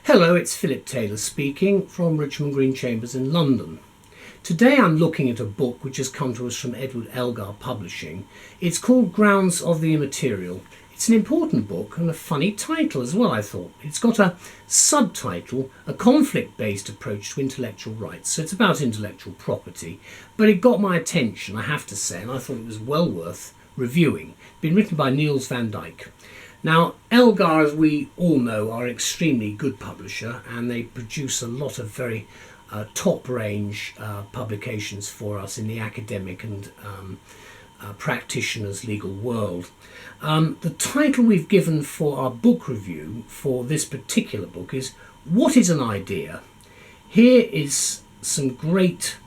Hello, it's Philip Taylor speaking from Richmond Green Chambers in London. Today I'm looking at a book which has come to us from Edward Elgar Publishing. It's called Grounds of the Immaterial. It's an important book and a funny title as well, I thought. It's got a subtitle, A Conflict-Based Approach to Intellectual Rights. So it's about intellectual property. But it got my attention, I have to say, and I thought it was well worth reviewing. It's been written by Niels van Dijk. Now, Elgar, as we all know, are an extremely good publisher, and they produce a lot of very top-range publications for us in the academic and practitioners' legal world. The title we've given for our book review for this particular book is What is an Idea? Here is some great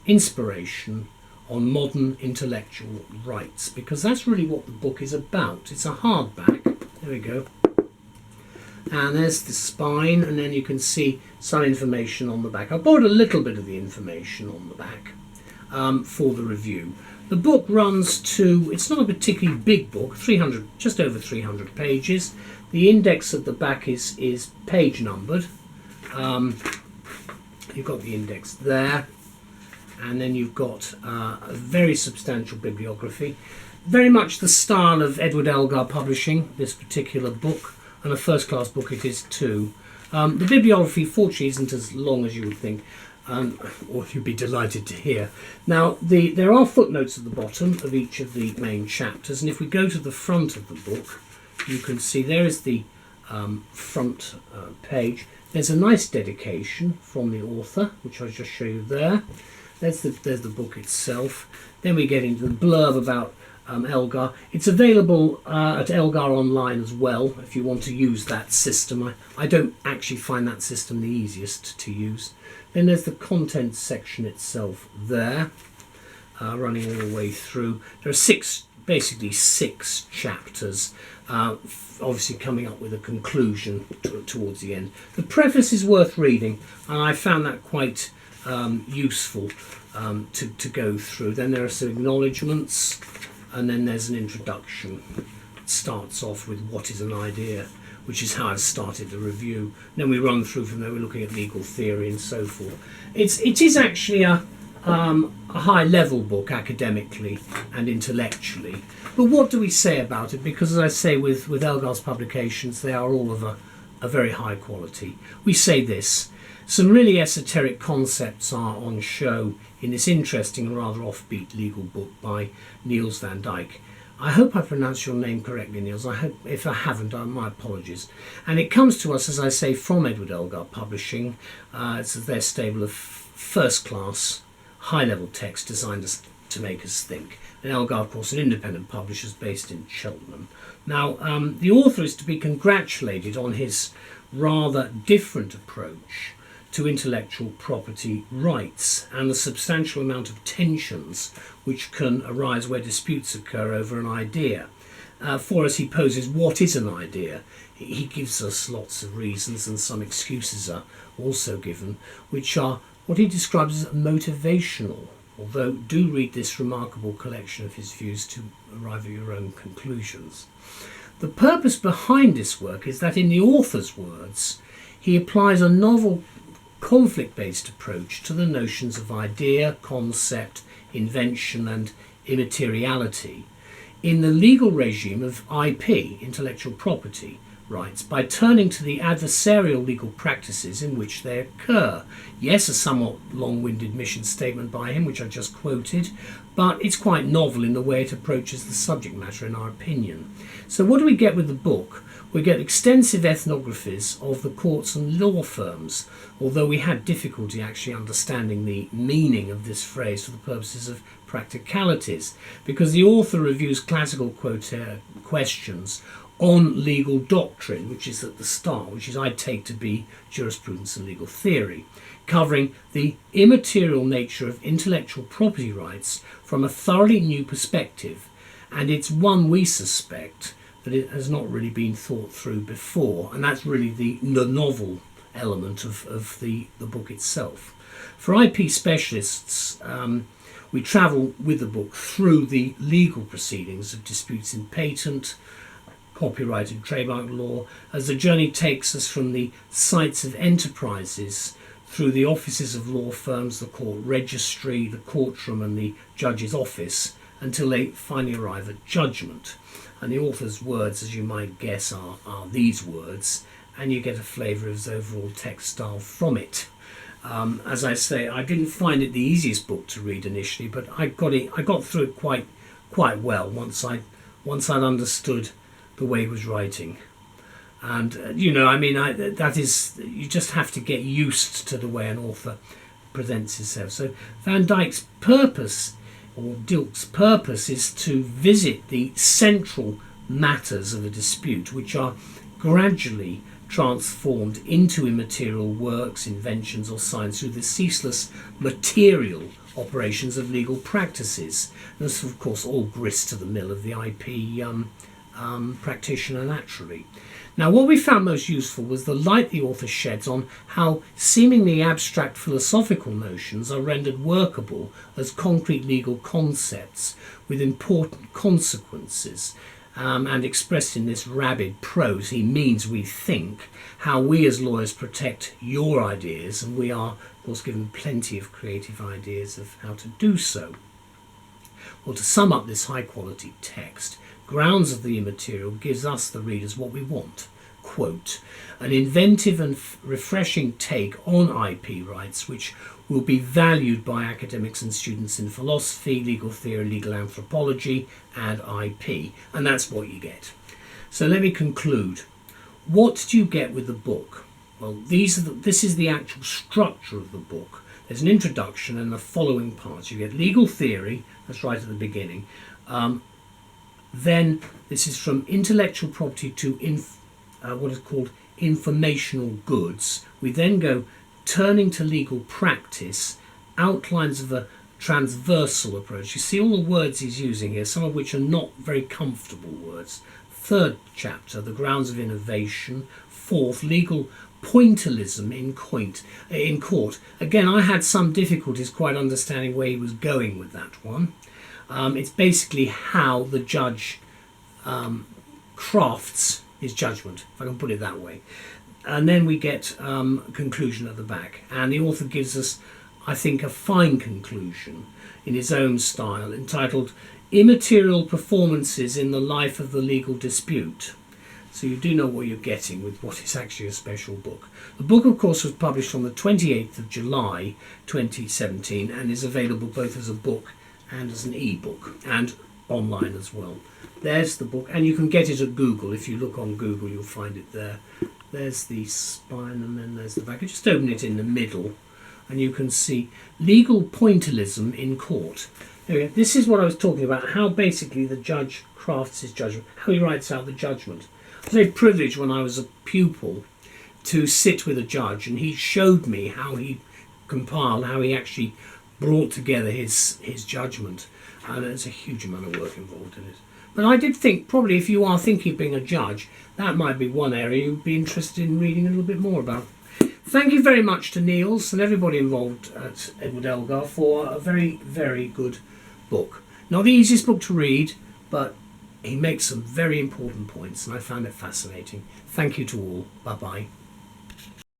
inspiration on modern intellectual rights, because that's really what the book is about. It's a hardback. There we go. And there's the spine, and then you can see some information on the back. I borrowed a little bit of the information on the back for the review. The book runs to, it's not a particularly big book, 300, just over 300 pages. The index at the back is page numbered. You've got the index there, and then you've got a very substantial bibliography. Very much the style of Edward Elgar Publishing, this particular book, and a first-class book it is too. The bibliography, fortunately, isn't as long as you would think, or you'd be delighted to hear. Now, there are footnotes at the bottom of each of the main chapters, and if we go to the front of the book, you can see there is the front page. There's a nice dedication from the author, which I'll just show you there. There's the book itself. Then we get into the blurb about Elgar. It's available at Elgar Online as well if you want to use that system. I don't actually find that system the easiest to use. Then there's the contents section itself there, running all the way through. There are basically six chapters, obviously coming up with a conclusion towards the end. The preface is worth reading, and I found that quite useful to go through. Then there are some acknowledgements, and then there's an introduction. It starts off with what is an idea, which is how I've started the review. Then we run through from there, we're looking at legal theory and so forth. It is actually a high-level book academically and intellectually. But what do we say about it? Because as I say, with Elgar's publications, they are all of a very high quality. We say this: some really esoteric concepts are on show in this interesting and rather offbeat legal book by Niels van Dijk. I hope I pronounced your name correctly, Niels. I hope, if I haven't, my apologies. And it comes to us, as I say, from Edward Elgar Publishing. It's their stable of first-class, high-level text designed to make us think. And Elgar, of course, an independent publisher based in Cheltenham. Now, the author is to be congratulated on his rather different approach to intellectual property rights and the substantial amount of tensions which can arise where disputes occur over an idea. For us, he poses what is an idea. He gives us lots of reasons, and some excuses are also given, which are what he describes as motivational, although do read this remarkable collection of his views to arrive at your own conclusions. The purpose behind this work is that, in the author's words, he applies a novel conflict-based approach to the notions of idea, concept, invention and immateriality in the legal regime of IP, intellectual property rights, by turning to the adversarial legal practices in which they occur. Yes, a somewhat long-winded mission statement by him, which I just quoted, but it's quite novel in the way it approaches the subject matter, in our opinion. So what do we get with the book? We get extensive ethnographies of the courts and law firms, although we had difficulty actually understanding the meaning of this phrase for the purposes of practicalities, because the author reviews classical questions on legal doctrine, which is at the start, which is I take to be jurisprudence and legal theory, covering the immaterial nature of intellectual property rights from a thoroughly new perspective, and it's one we suspect that it has not really been thought through before, and that's really the novel element of the book itself. For IP specialists, we travel with the book through the legal proceedings of disputes in patent, copyright and trademark law, as the journey takes us from the sites of enterprises through the offices of law firms, the court registry, the courtroom and the judge's office, until they finally arrive at judgment. And the author's words, as you might guess, are these words, and you get a flavour of his overall text style from it. As I say, I didn't find it the easiest book to read initially, but I got through it quite well once I'd understood the way he was writing. And that is, you just have to get used to the way an author presents himself. So Van Dijk's purpose, or Dilk's purpose, is to visit the central matters of a dispute, which are gradually transformed into immaterial works, inventions or science through the ceaseless material operations of legal practices. And this, of course, all grist to the mill of the IP practitioner naturally. Now, what we found most useful was the light the author sheds on how seemingly abstract philosophical notions are rendered workable as concrete legal concepts with important consequences. And expressed in this rabid prose, he means, we think, how we as lawyers protect your ideas, and we are, of course, given plenty of creative ideas of how to do so. Well, to sum up this high-quality text, Grounds of the Immaterial gives us, the readers, what we want. Quote, an inventive and refreshing take on IP rights which will be valued by academics and students in philosophy, legal theory, legal anthropology and IP. And that's what you get. So let me conclude. What do you get with the book? Well, this is the actual structure of the book. There's an introduction and the following parts. You get legal theory, that's right at the beginning. Then this is from intellectual property to what is called informational goods. We then go turning to legal practice, outlines of a transversal approach. You see all the words he's using here, some of which are not very comfortable words. Third chapter, the grounds of innovation. Fourth, legal pointillism in court. Again, I had some difficulties quite understanding where he was going with that one. It's basically how the judge crafts his judgment, if I can put it that way. And then we get a conclusion at the back. And the author gives us, I think, a fine conclusion in his own style, entitled Immaterial Performances in the Life of the Legal Dispute. So you do know what you're getting with what is actually a special book. The book, of course, was published on the 28th of July 2017 and is available both as a book and as an ebook, and online as well. There's the book, and you can get it at Google. If you look on Google, you'll find it there. There's the spine, and then there's the back. I just open it in the middle, and you can see legal pointillism in court. There we go. This is what I was talking about, how basically the judge crafts his judgment, how he writes out the judgment. I was very privileged when I was a pupil to sit with a judge, and he showed me how he compiled, how he actually brought together his judgment, and there's a huge amount of work involved in it. But I did think, probably if you are thinking of being a judge, that might be one area you'd be interested in reading a little bit more about. Thank you very much to Niels and everybody involved at Edward Elgar for a very, very good book. Not the easiest book to read, but he makes some very important points, and I found it fascinating. Thank you to all. Bye-bye.